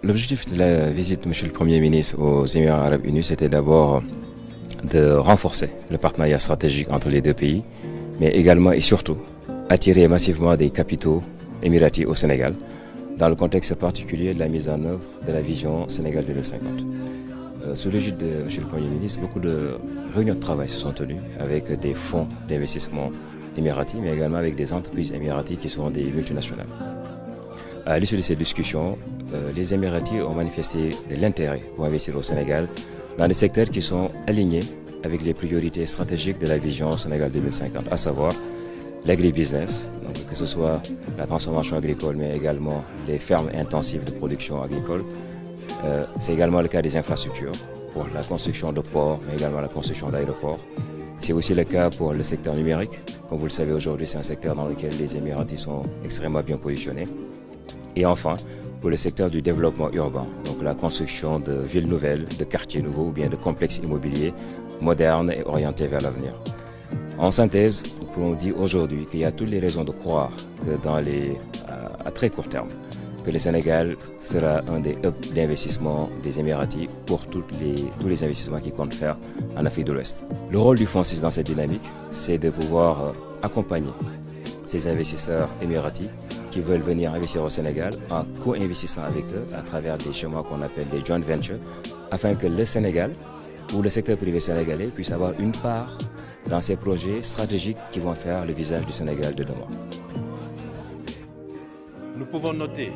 L'objectif de la visite de M. le Premier ministre aux Émirats Arabes Unis, c'était d'abord de renforcer le partenariat stratégique entre les deux pays, mais également et surtout attirer massivement des capitaux émiratis au Sénégal, dans le contexte particulier de la mise en œuvre de la vision Sénégal 2050. Sous l'égide de M. le Premier ministre, beaucoup de réunions de travail se sont tenues avec des fonds d'investissement émiratis, mais également avec des entreprises émiraties qui sont des multinationales. À l'issue de ces discussions, les Émiratis ont manifesté de l'intérêt pour investir au Sénégal dans des secteurs qui sont alignés avec les priorités stratégiques de la vision Sénégal 2050, à savoir l'agribusiness, que ce soit la transformation agricole, mais également les fermes intensives de production agricole. C'est également le cas des infrastructures pour la construction de ports, mais également la construction d'aéroports. C'est aussi le cas pour le secteur numérique. Comme vous le savez aujourd'hui, c'est un secteur dans lequel les Émiratis sont extrêmement bien positionnés. Et enfin, pour le secteur du développement urbain, donc la construction de villes nouvelles, de quartiers nouveaux ou bien de complexes immobiliers modernes et orientés vers l'avenir. En synthèse, nous pouvons dire aujourd'hui qu'il y a toutes les raisons de croire que à très court terme, que le Sénégal sera un des hubs d'investissement des Émiratis pour tous les investissements qu'ils comptent faire en Afrique de l'Ouest. Le rôle du Fonds 6 dans cette dynamique, c'est de pouvoir accompagner ces investisseurs émiratis qui veulent venir investir au Sénégal en co-investissant avec eux à travers des schémas qu'on appelle des joint ventures, afin que le Sénégal ou le secteur privé sénégalais puisse avoir une part dans ces projets stratégiques qui vont faire le visage du Sénégal de demain. Nous pouvons noter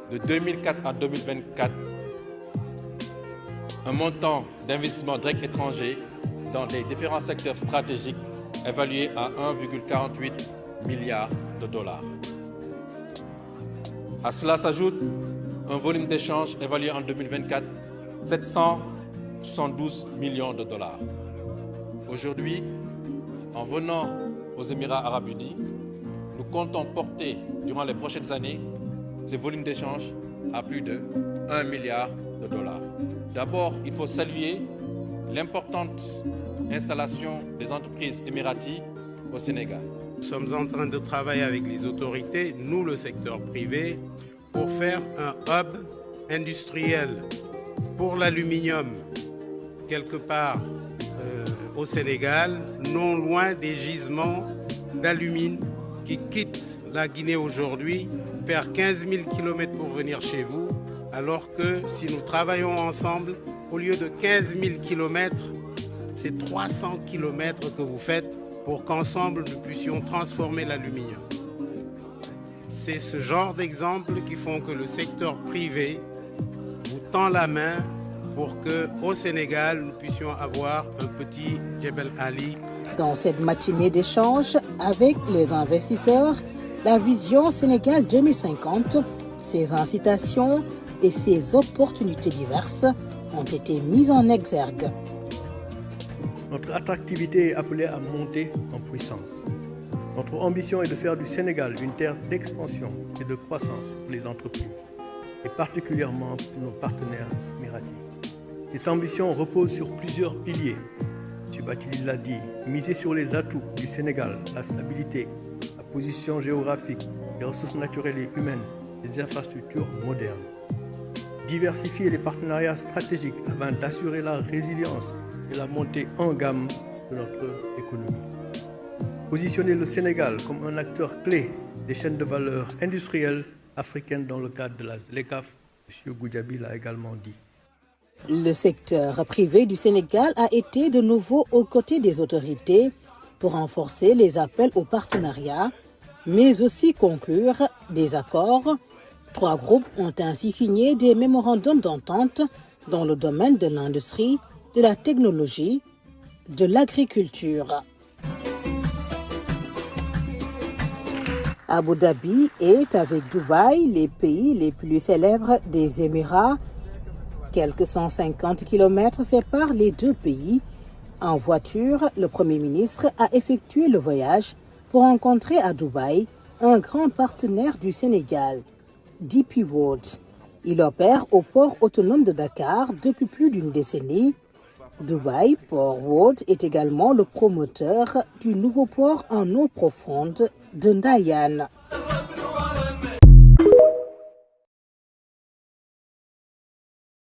de 2004 à 2024 un montant d'investissement direct étranger dans les différents secteurs stratégiques évalué à 1,48 milliard de dollars. À cela s'ajoute un volume d'échange évalué en 2024 772 millions de dollars. Aujourd'hui, en venant aux Émirats Arabes Unis, nous comptons porter durant les prochaines années ces volumes d'échange à plus de 1 milliard de dollars. D'abord, il faut saluer l'importante installation des entreprises émiraties au Sénégal. Nous sommes en train de travailler avec les autorités, nous le secteur privé, pour faire un hub industriel pour l'aluminium quelque part au Sénégal, non loin des gisements d'alumine qui quittent la Guinée aujourd'hui, faire 15 000 km pour venir chez vous, alors que si nous travaillons ensemble, au lieu de 15 000 km, c'est 300 km que vous faites pour qu'ensemble nous puissions transformer l'aluminium. C'est ce genre d'exemples qui font que le secteur privé vous tend la main pour qu'au Sénégal, nous puissions avoir un petit Jebel Ali. Dans cette matinée d'échange avec les investisseurs, la vision Sénégal 2050, ses incitations et ses opportunités diverses ont été mises en exergue. Notre attractivité est appelée à monter en puissance. Notre ambition est de faire du Sénégal une terre d'expansion et de croissance pour les entreprises, et particulièrement pour nos partenaires émiratis. Cette ambition repose sur plusieurs piliers. M. Bathily l'a dit, miser sur les atouts du Sénégal, la stabilité, la position géographique, les ressources naturelles et humaines, les infrastructures modernes. Diversifier les partenariats stratégiques afin d'assurer la résilience et la montée en gamme de notre économie. Positionner le Sénégal comme un acteur clé des chaînes de valeur industrielles africaines dans le cadre de la ZLECAf, M. Goudiaby l'a également dit. Le secteur privé du Sénégal a été de nouveau aux côtés des autorités pour renforcer les appels au partenariat, mais aussi conclure des accords. 3 groupes ont ainsi signé des mémorandums d'entente dans le domaine de l'industrie, de la technologie, de l'agriculture. Abu Dhabi est, avec Dubaï, les pays les plus célèbres des Émirats. Quelques 150 km séparent les deux pays. En voiture, le Premier ministre a effectué le voyage pour rencontrer à Dubaï un grand partenaire du Sénégal, DP World. Il opère au port autonome de Dakar depuis plus d'une décennie. Dubai Port World est également le promoteur du nouveau port en eau profonde de Ndayane.